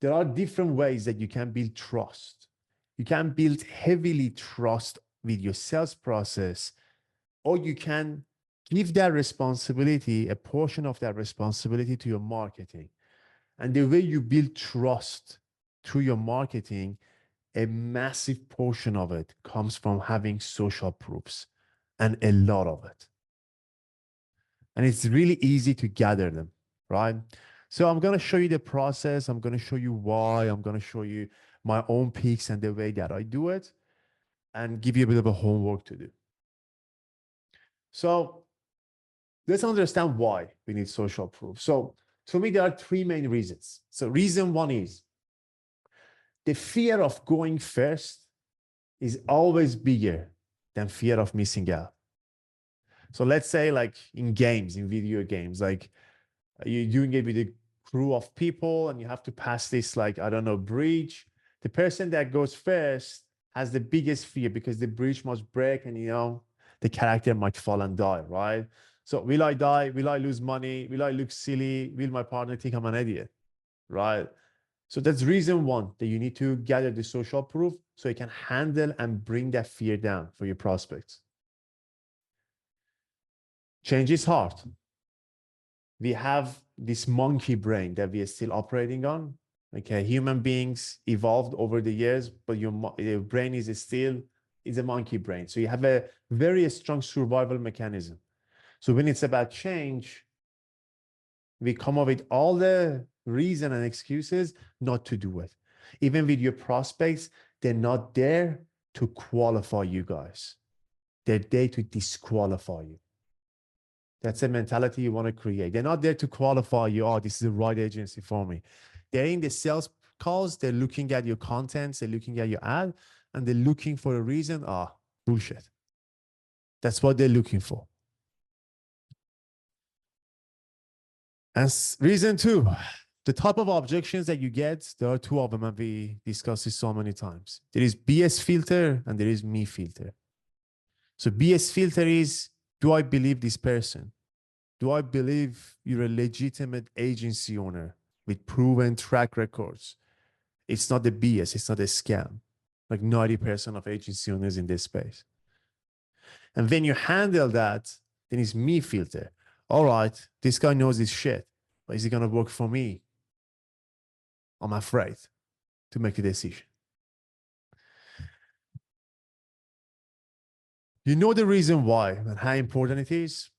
there are different ways that you can build trust. You can build heavily trust with your sales process, or you can give that responsibility, a portion of that responsibility, to your marketing. And the way you build trust through your marketing, a massive portion of it comes from having social proofs, and a lot of it. And it's really easy to gather them, right? So I'm going to show you the process. I'm going to show you why. I'm going to show you my own picks and the way that I do it, and give you a bit of a homework to do. So let's understand why we need social proof. So to me, there are three main reasons. So reason one is the fear of going first is always bigger than fear of missing out. So let's say like in games, in video games, like you're doing it with a crew of people and you have to pass this, like, I don't know, bridge. The person that goes first has the biggest fear because the bridge must break and, you know, the character might fall and die, right? So will I die? Will I lose money? Will I look silly? Will my partner think I'm an idiot, right? So that's reason one, that you need to gather the social proof so you can handle and bring that fear down for your prospects. Change is hard. We have this monkey brain that we are still operating on. Okay, human beings evolved over the years, but your brain is a monkey brain. So you have a very strong survival mechanism. So when it's about change, we come up with all the reason and excuses not to do it. Even with your prospects, they're not there to qualify you guys. They're there to disqualify you. That's the mentality you want to create. They're not there to qualify you. Oh, this is the right agency for me. They're in the sales calls. They're looking at your contents. They're looking at your ad, and they're looking for a reason. Ah, bullshit. That's what they're looking for. And reason two, the type of objections that you get, there are two of them, and we discussed this so many times. There is BS filter and there is me filter. So BS filter is, do I believe this person? Do I believe you're a legitimate agency owner with proven track records? It's not the BS, it's not a scam. Like 90% of agency owners in this space. And when you handle that, then it's me filter. All right, this guy knows his shit, but is he going to work for me? I'm afraid to make a decision. You know the reason why and how important it is.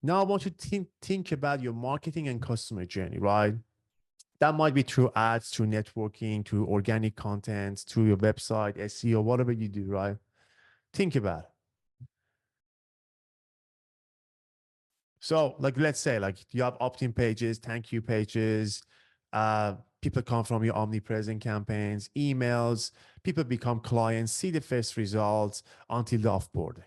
Now I want you to think about your marketing and customer journey, right? That might be through ads, through networking, through organic content, through your website, SEO, whatever you do, right? Think about it. So like, let's say like you have opt-in pages, thank you pages, people come from your omnipresent campaigns, emails, people become clients, see the first results until the offboarding.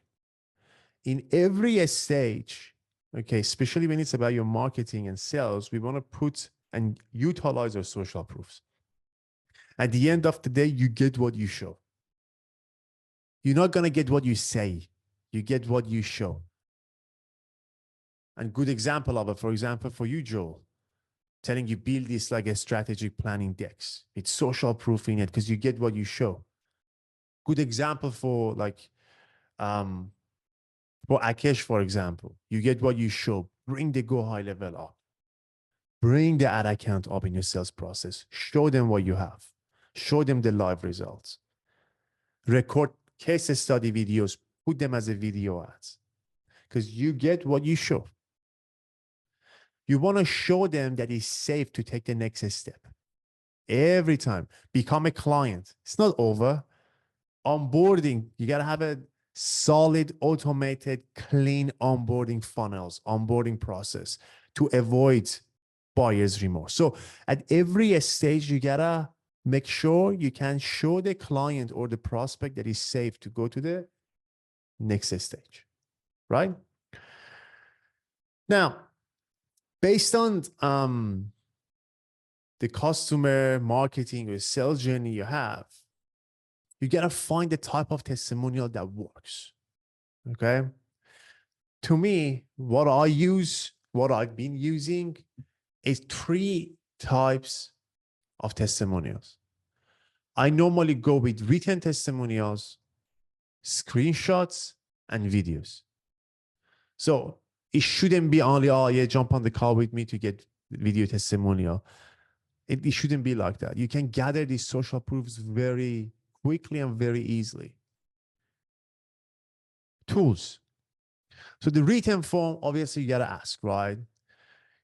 In every stage, okay, especially when it's about your marketing and sales, we want to put and utilize our social proofs. At the end of the day, you get what you show. You're not going to get what you say. You get what you show. And good example of it, for example, for you, Joel, telling you build this like a strategic planning decks. It's social proof in it because you get what you show. Good example for like, for Akesh, for example, you get what you show. Bring the go high level up. Bring the ad account up in your sales process. Show them what you have. Show them the live results. Record case study videos. Put them as a video ads. Because you get what you show. You want to show them that it's safe to take the next step. Every time. Become a client. It's not over. Onboarding. You got to have a solid, automated, clean onboarding funnels, onboarding process to avoid buyer's remorse. So at every stage, you gotta make sure you can show the client or the prospect that it's safe to go to the next stage, right? Now, based on the customer marketing or sales journey you have, you gotta find the type of testimonial that works, okay? To me, what I've been using is 3 types of testimonials. I normally go with written testimonials, screenshots, and videos. So it shouldn't be only, oh yeah, jump on the call with me to get video testimonial. It shouldn't be like that. You can gather these social proofs very quickly and very easily. Tools. So the written form, obviously you gotta ask, right?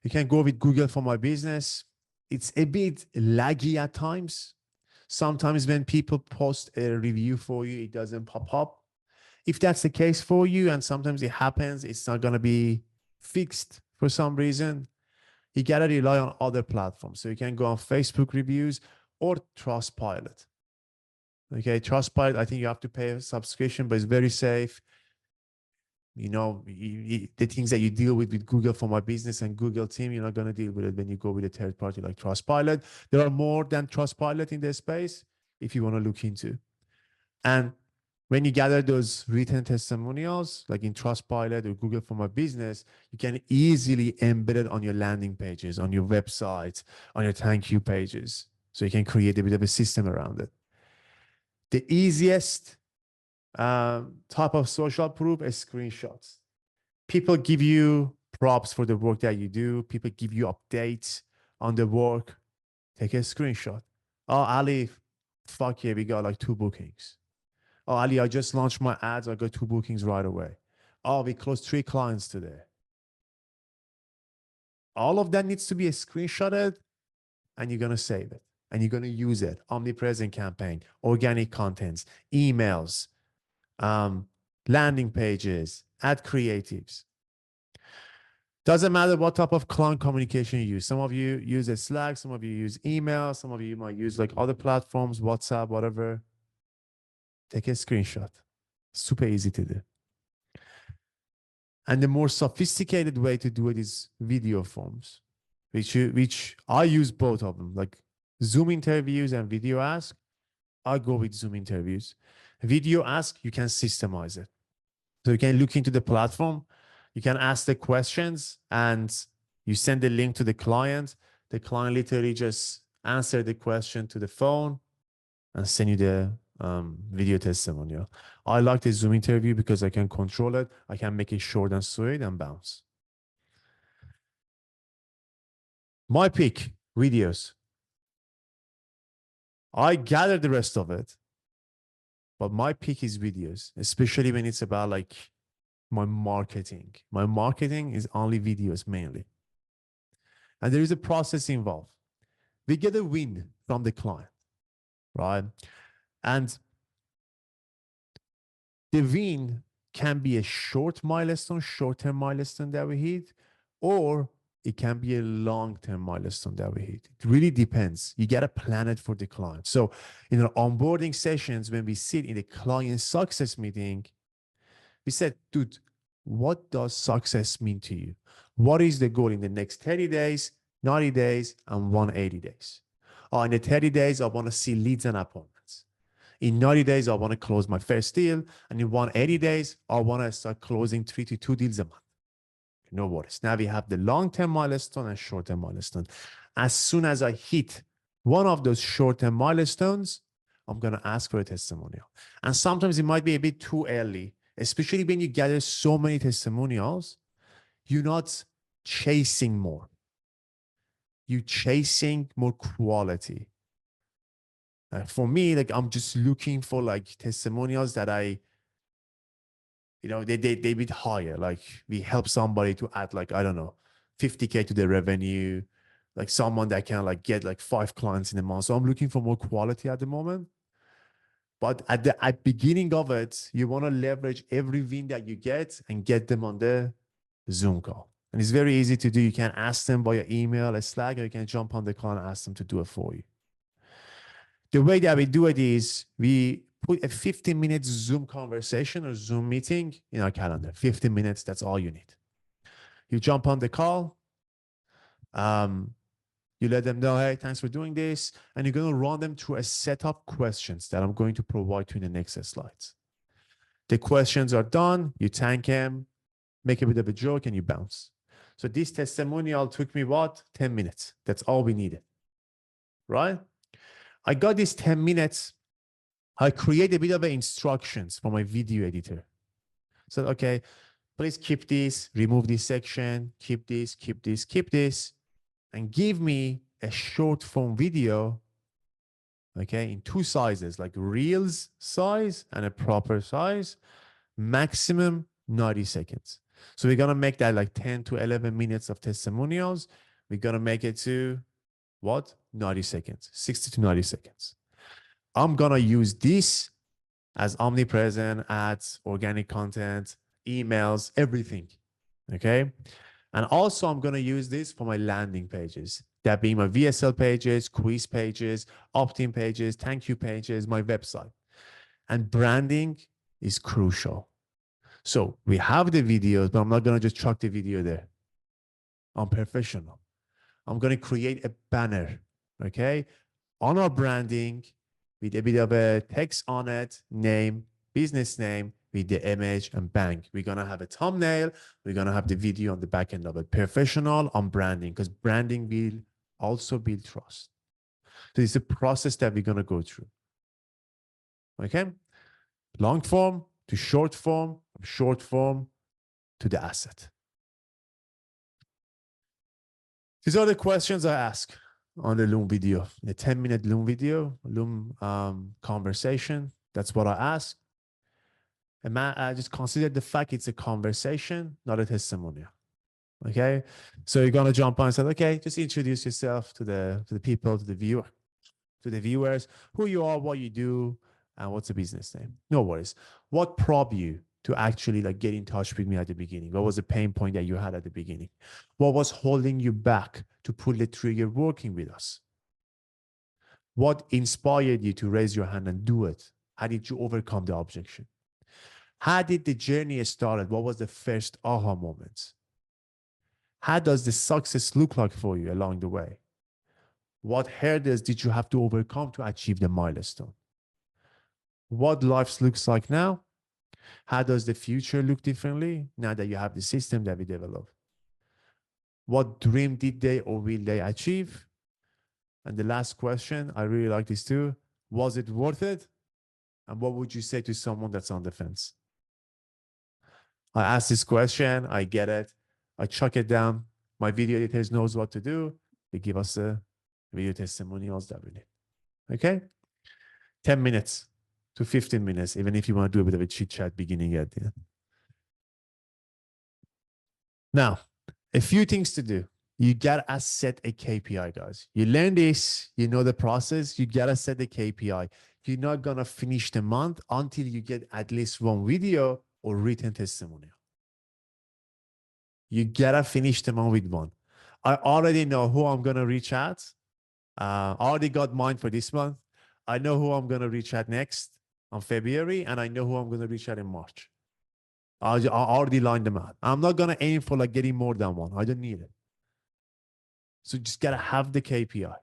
You can go with Google for My Business. It's a bit laggy at times. Sometimes when people post a review for you, it doesn't pop up. If that's the case for you, and sometimes it happens, it's not gonna be fixed for some reason, you gotta rely on other platforms. So you can go on Facebook reviews or Trustpilot. Okay, Trustpilot, I think you have to pay a subscription, but it's very safe. You know, the things that you deal with Google for My Business and Google Team, you're not going to deal with it when you go with a third party like Trustpilot. There are more than Trustpilot in this space if you want to look into. And when you gather those written testimonials, like in Trustpilot or Google for My Business, you can easily embed it on your landing pages, on your website, on your thank you pages. So you can create a bit of a system around it. The easiest type of social proof is screenshots. People give you props for the work that you do. People give you updates on the work. Take a screenshot. Oh, Ali, fuck yeah, we got like 2 bookings. Oh, Ali, I just launched my ads. I got 2 bookings right away. Oh, we closed 3 clients today. All of that needs to be screenshotted, and you're going to save it. And you're going to use it. Omnipresent campaign, organic contents, emails, landing pages, ad creatives. Doesn't matter what type of client communication you use. Some of you use a Slack, some of you use email, some of you might use like other platforms, WhatsApp, whatever. Take a screenshot. Super easy to do. And the more sophisticated way to do it is video forms, which I use both of them, like Zoom interviews and video ask. I go with Zoom interviews. Video ask, you can systemize it. So you can look into the platform, you can ask the questions, and you send the link to the client. The client literally just answer the question to the phone and send you the video testimonial. I like the Zoom interview because I can control it. I can make it short and sweet and bounce. My pick, videos. I gather the rest of it, but my pick is videos, especially when it's about like my marketing. My marketing is only videos mainly. And there is a process involved. We get a win from the client, right? And the win can be a short milestone, short-term milestone that we hit, or it can be a long-term milestone that we hit. It really depends. You got to plan it for the client. So in our onboarding sessions, when we sit in the client success meeting, we said, dude, what does success mean to you? What is the goal in the next 30 days, 90 days, and 180 days? In the 30 days, I want to see leads and appointments. In 90 days, I want to close my first deal. And in 180 days, I want to start closing 3 to 2 deals a month. No worries. Now we have the long-term milestone and short-term milestone. As soon as I hit one of those short-term milestones, I'm going to ask for a testimonial. And sometimes it might be a bit too early, especially when you gather so many testimonials. You're not chasing more. You're chasing more quality. For me, like I'm just looking for like testimonials that they bit higher. Like we help somebody to add like, I don't know, 50K to their revenue, like someone that can like get like 5 clients in a month. So I'm looking for more quality at the moment. But at the beginning of it, you want to leverage every win that you get and get them on the Zoom call. And it's very easy to do. You can ask them via email, a Slack, or you can jump on the call and ask them to do it for you. The way that we do it is we put a 15-minute Zoom conversation or Zoom meeting in our calendar. 15 minutes, that's all you need. You jump on the call. You let them know, hey, thanks for doing this. And you're going to run them through a set of questions that I'm going to provide to you in the next slides. The questions are done. You thank them, make a bit of a joke, and you bounce. So this testimonial took me, what? 10 minutes. That's all we needed. right? I got these 10 minutes. I create a bit of instructions for my video editor. So, okay, please keep this, remove this section, keep this, keep this, keep this, and give me a short form video, okay, in 2 sizes, like Reels size and a proper size, maximum 90 seconds. So we're going to make that like 10 to 11 minutes of testimonials. We're going to make it to what? 90 seconds, 60 to 90 seconds. I'm going to use this as omnipresent ads, organic content, emails, everything. Okay. And also I'm going to use this for my landing pages. That being my VSL pages, quiz pages, opt-in pages, thank you pages, my website. And branding is crucial. So we have the videos, but I'm not going to just chuck the video there. I'm professional. I'm going to create a banner, okay, on our branding with a bit of a text on it, name, business name, with the image, and bang, we're going to have a thumbnail. We're going to have the video on the back end of it. Professional on branding, because branding will also build trust. So it's a process that we're going to go through. Okay? Long form to short form to the asset. These are the questions I ask on the Loom video, the 10-minute Loom video, Loom conversation. That's what I ask. And I just consider the fact it's a conversation, not a testimonial. Okay, so you're gonna jump on and say, okay, just introduce yourself to the people, to the viewers, who you are, what you do, and what's the business name. No worries. What prompted you to actually like get in touch with me at the beginning? What was the pain point that you had at the beginning? What was holding you back to pull the trigger working with us? What inspired you to raise your hand and do it? How did you overcome the objection? How did the journey start? What was the first aha moments? How does the success look like for you along the way? What hurdles did you have to overcome to achieve the milestone? What life looks like now? How does the future look differently now that you have the system that we developed? What dream did they or will they achieve? And the last question, I really like this too. Was it worth it? And what would you say to someone that's on the fence? I ask this question, I get it, I chuck it down. My video editors knows what to do. They give us the video testimonials that we need. Okay? 10 minutes to 15 minutes, even if you want to do a bit of a chit chat beginning at the end. Now, a few things to do. You gotta set a KPI, guys. You learn this, you know the process, you gotta set a KPI. You're not gonna finish the month until you get at least 1 video or written testimonial. You gotta finish the month with 1. I already know who I'm gonna reach out. I already got mine for this month. I know who I'm gonna reach out next on February, and I know who I'm gonna reach out in March. I already lined them out. I'm not gonna aim for like getting more than 1. I don't need it. So just gotta have the KPI.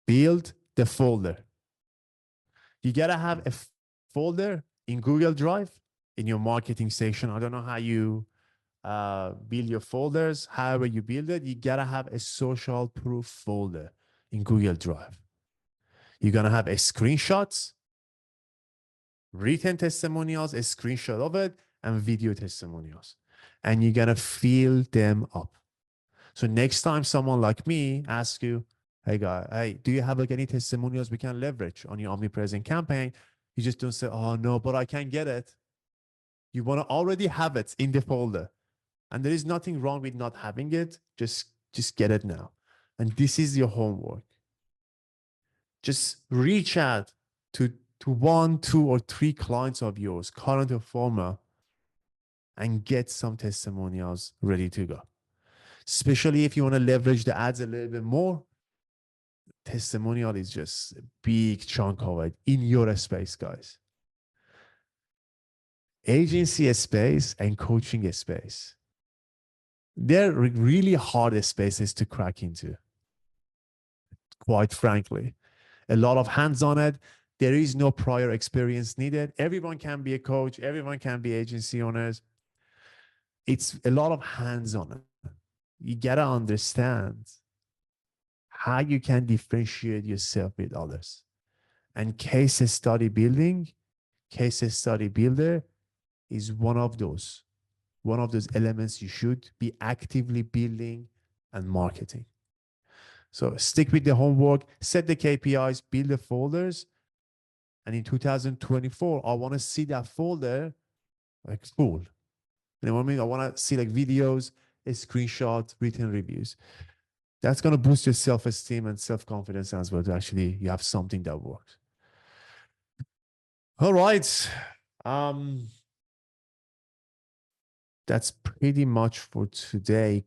Build the folder. You gotta have a folder in Google Drive in your marketing section. I don't know how you build your folders. However you build it, you gotta have a social proof folder in Google Drive. You're gonna have a screenshots, written testimonials, a screenshot of it, and video testimonials. And you're gonna fill them up. So next time someone like me asks you, hey guy, hey, do you have like any testimonials we can leverage on your omnipresent campaign? You just don't say, oh no, but I can't get it. You want to already have it in the folder. And there is nothing wrong with not having it. Just get it now. And this is your homework. Just reach out to 1, 2, or 3 clients of yours, current or former, and get some testimonials ready to go. Especially if you want to leverage the ads a little bit more, testimonial is just a big chunk of it in your space, guys. Agency space and coaching space. They're really hard spaces to crack into, quite frankly. A lot of hands on it. There is no prior experience needed. Everyone can be a coach. Everyone can be agency owners. It's a lot of hands on it. You gotta understand how you can differentiate yourself with others. And case study building, case study builder is one of those elements you should be actively building and marketing. So stick with the homework, set the KPIs, build the folders. And in 2024, I want to see that folder like full. You know what I mean? I want to see like videos, screenshots, written reviews. That's going to boost your self-esteem and self-confidence as well, to actually you have something that works. All right. That's pretty much for today.